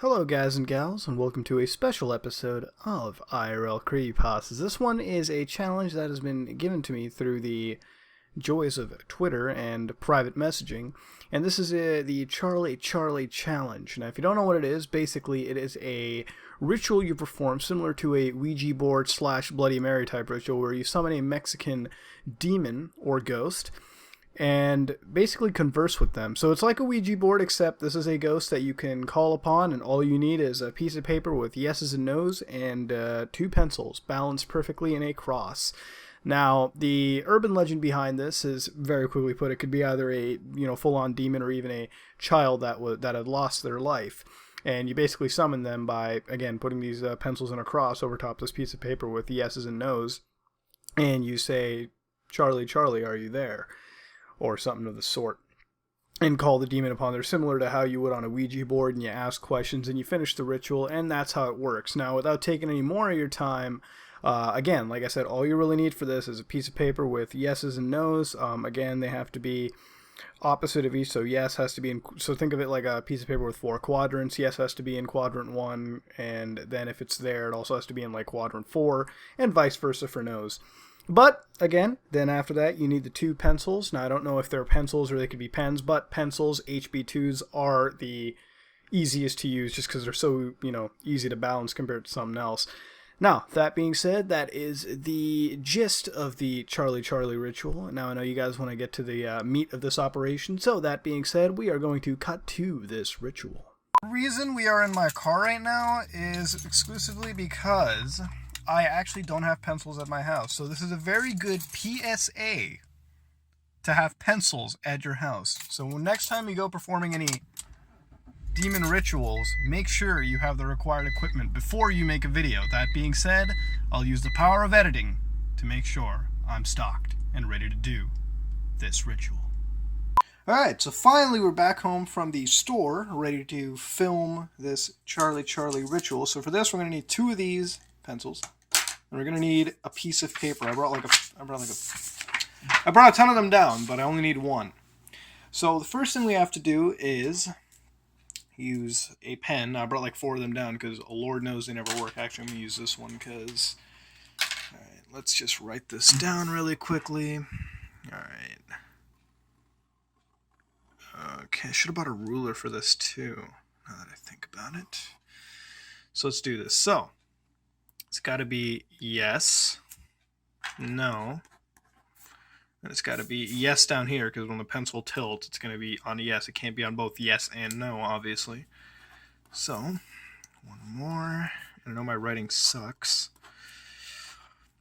Hello guys and gals, and welcome to a special episode of IRL Creepypastas. This one is a challenge that has been given to me through the joys of Twitter and private messaging, and this is the Charlie Challenge. Now if you don't know what it is, basically it is a ritual you perform similar to a Ouija board / Bloody Mary type ritual where you summon a Mexican demon or ghost and basically converse with them. So it's like a Ouija board, except this is a ghost that you can call upon, and all you need is a piece of paper with yeses and nos and 2 pencils balanced perfectly in a cross. Now, the urban legend behind this is very quickly put. It could be either a full-on demon or even a child that had lost their life. And you basically summon them by, again, putting these pencils in a cross over top this piece of paper with yeses and nos. And you say, "Charlie, Charlie, are you there?" or something of the sort, and call the demon upon. They're similar to how you would on a Ouija board, and you ask questions and you finish the ritual, and that's how it works. Now, without taking any more of your time, again, like I said, all you really need for this is a piece of paper with yeses and nos. Again, they have to be opposite of each, so yes has to be in, so think of it like a piece of paper with 4 quadrants. Yes has to be in quadrant 1, and then if it's there, it also has to be in like quadrant 4, and vice versa for nos. But, again, then after that, you need the 2 pencils. Now, I don't know if they're pencils or they could be pens, but pencils, HB2s, are the easiest to use just because they're so, easy to balance compared to something else. Now, that being said, that is the gist of the Charlie ritual. Now, I know you guys want to get to the meat of this operation, so that being said, we are going to cut to this ritual. The reason we are in my car right now is exclusively because I actually don't have pencils at my house. So this is a very good PSA to have pencils at your house. So next time you go performing any demon rituals, make sure you have the required equipment before you make a video. That being said, I'll use the power of editing to make sure I'm stocked and ready to do this ritual. Alright, so finally we're back home from the store, ready to film this Charlie ritual. So for this, we're going to need 2 of these pencils. And we're going to need a piece of paper. I brought a ton of them down, but I only need 1. So the first thing we have to do is use a pen. I brought like 4 of them down because Lord knows they never work. Actually, I'm going to use this one because... Alright, let's just write this down really quickly. Alright. Okay, I should have bought a ruler for this too, now that I think about it. So let's do this. So, it's got to be yes, no, and it's got to be yes down here, because when the pencil tilts, it's going to be on yes. It can't be on both yes and no, obviously. So, 1 more. I know my writing sucks.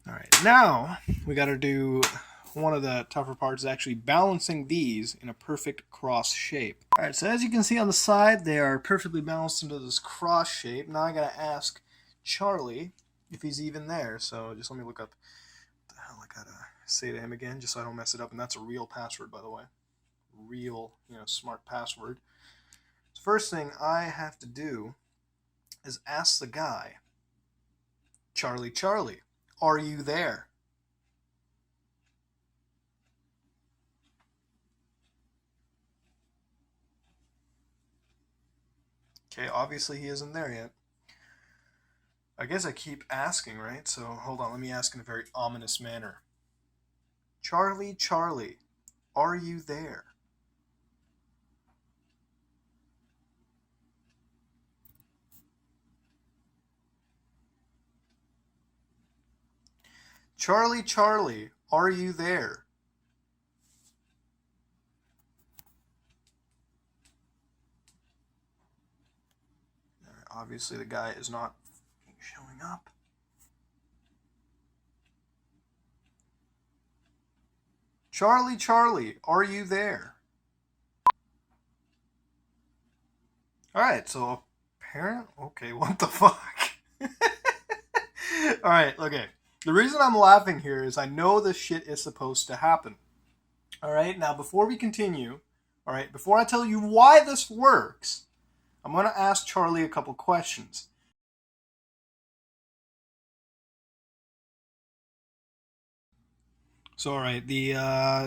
Alright, now we got to do one of the tougher parts, is actually balancing these in a perfect cross shape. Alright, so as you can see on the side, they are perfectly balanced into this cross shape. Now I got to ask Charlie if he's even there. So just let me look up what the hell I gotta say to him again, just so I don't mess it up. And that's a real password, by the way. Real, smart password. So first thing I have to do is ask the guy, Charlie, are you there? Okay, obviously he isn't there yet. I guess I keep asking, right? So, hold on, let me ask in a very ominous manner. Charlie, are you there? Charlie, are you there? Obviously the guy is not showing up. Charlie, are you there? Alright, so okay, what the fuck? Alright, okay. The reason I'm laughing here is I know this shit is supposed to happen. Alright, now before we continue, alright, before I tell you why this works, I'm going to ask Charlie a couple questions. So, alright, the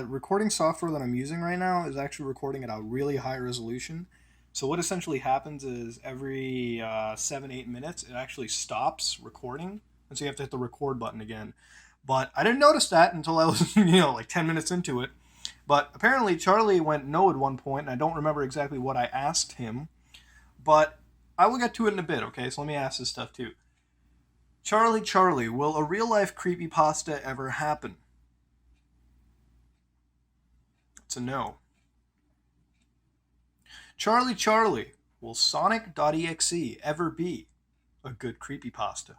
recording software that I'm using right now is actually recording at a really high resolution. So what essentially happens is every 7-8 minutes, it actually stops recording, and so you have to hit the record button again. But I didn't notice that until I was, like 10 minutes into it. But apparently Charlie went no at one point, and I don't remember exactly what I asked him. But I will get to it in a bit, okay? So let me ask this stuff too. Charlie, will a real-life creepypasta ever happen? It's a no. Charlie, will Sonic.exe ever be a good creepypasta?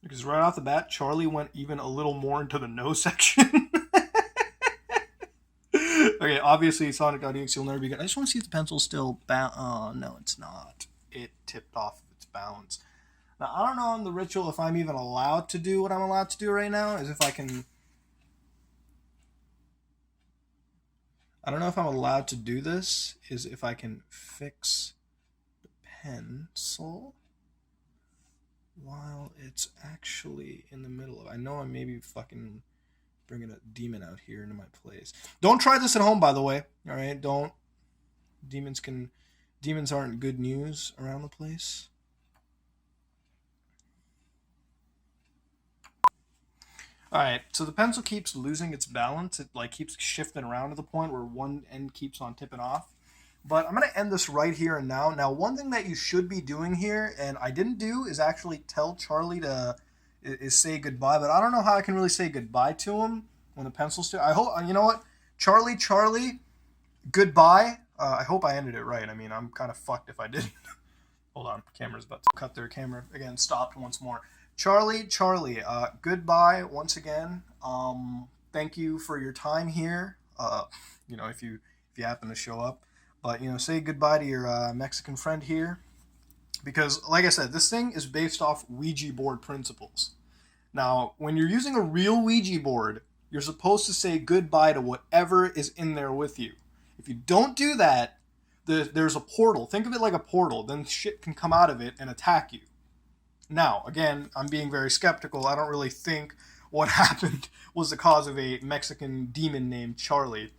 Because right off the bat, Charlie went even a little more into the no section. Okay, obviously Sonic.exe will never be good. I just want to see if the pencil's still bound. Oh, no, it's not. It tipped off its balance. Now, I don't know on the ritual if I'm even allowed to do what I'm allowed to do right now. Is if I can... I don't know if I'm allowed to do this. Is if I can fix the pencil while it's actually in the middle of... I know I'm maybe fucking bringing a demon out here into my place. Don't try this at home, by the way. All right, don't. Demons aren't good news around the place. All right, so the pencil keeps losing its balance. It like keeps shifting around to the point where one end keeps on tipping off. But I'm going to end this right here and now. Now, one thing that you should be doing here, and I didn't do, is actually tell Charlie to say goodbye. But I don't know how I can really say goodbye to him when the pencil's still... I hope, you know what? Charlie, goodbye. I hope I ended it right. I mean, I'm kind of fucked if I didn't. Hold on, camera's about to cut there. Camera, again, stopped once more. Charlie, goodbye once again. Thank you for your time here. If you happen to show up. But, say goodbye to your Mexican friend here. Because, like I said, this thing is based off Ouija board principles. Now, when you're using a real Ouija board, you're supposed to say goodbye to whatever is in there with you. If you don't do that, there's a portal. Think of it like a portal. Then shit can come out of it and attack you. Now, again, I'm being very skeptical. I don't really think what happened was the cause of a Mexican demon named Charlie.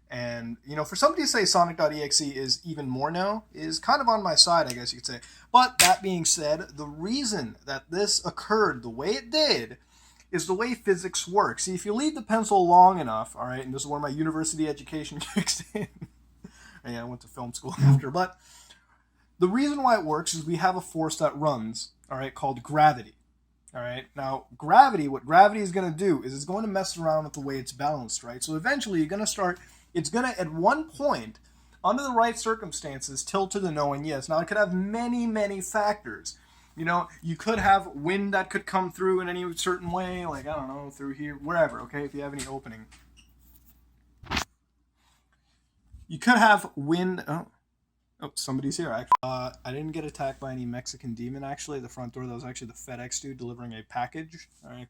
And, for somebody to say Sonic.exe is even more no is kind of on my side, I guess you could say. But that being said, the reason that this occurred the way it did is the way physics works. See, if you leave the pencil long enough, all right, and this is where my university education kicks in. Yeah, I went to film school after. But the reason why it works is we have a force that runs, all right, called gravity. All right. Now, what gravity is going to do is it's going to mess around with the way it's balanced, right? So eventually you're going to start... It's going to, at one point, under the right circumstances, tilt to the no and yes. Now, it could have many, many factors. You could have wind that could come through in any certain way, like, I don't know, through here, wherever, okay, if you have any opening. You could have wind... Oh, somebody's here. I didn't get attacked by any Mexican demon, actually. The front door, that was actually the FedEx dude delivering a package. All right, a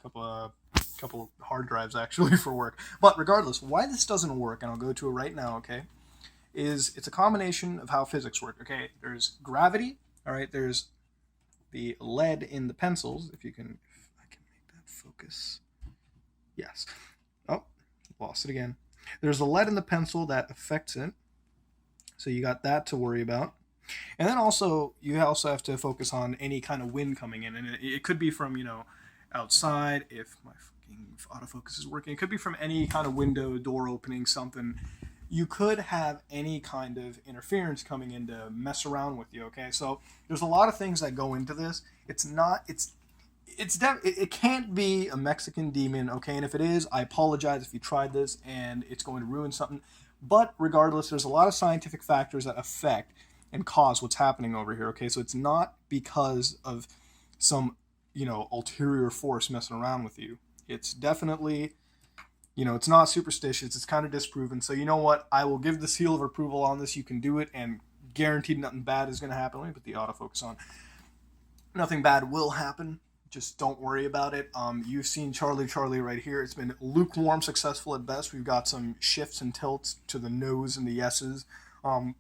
couple of hard drives, actually, for work. But regardless, why this doesn't work, and I'll go to it right now, okay, is it's a combination of how physics work, okay? There's gravity, all right? There's the lead in the pencils. If I can make that focus. Yes. Oh, lost it again. There's the lead in the pencil that affects it. So you got that to worry about. And then you also have to focus on any kind of wind coming in. And it could be from, outside, if my fucking autofocus is working. It could be from any kind of window, door opening, something. You could have any kind of interference coming in to mess around with you, okay? So there's a lot of things that go into this. It can't be a Mexican demon, okay? And if it is, I apologize if you tried this and it's going to ruin something. But regardless, there's a lot of scientific factors that affect and cause what's happening over here, okay? So it's not because of some, ulterior force messing around with you. It's definitely, it's not superstitious. It's kind of disproven. So you know what? I will give the seal of approval on this. You can do it, and guaranteed nothing bad is going to happen. Let me put the autofocus on. Nothing bad will happen. Just don't worry about it. You've seen Charlie right here. It's been lukewarm, successful at best. We've got some shifts and tilts to the no's and the yeses. And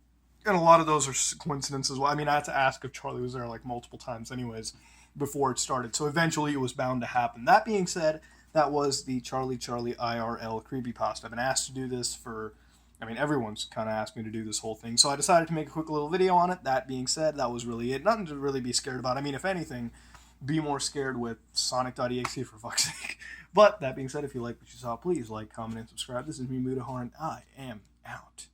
a lot of those are coincidences. Well, I mean, I had to ask if Charlie was there like multiple times anyways before it started. So eventually it was bound to happen. That being said, that was the Charlie IRL Creepypasta. I've been asked to do this for, I mean, everyone's kind of asked me to do this whole thing. So I decided to make a quick little video on it. That being said, that was really it. Nothing to really be scared about. I mean, if anything, be more scared with Sonic.exe for fuck's sake. But that being said, if you like what you saw, please like, comment, and subscribe. This is me, Mudahar, and I am out.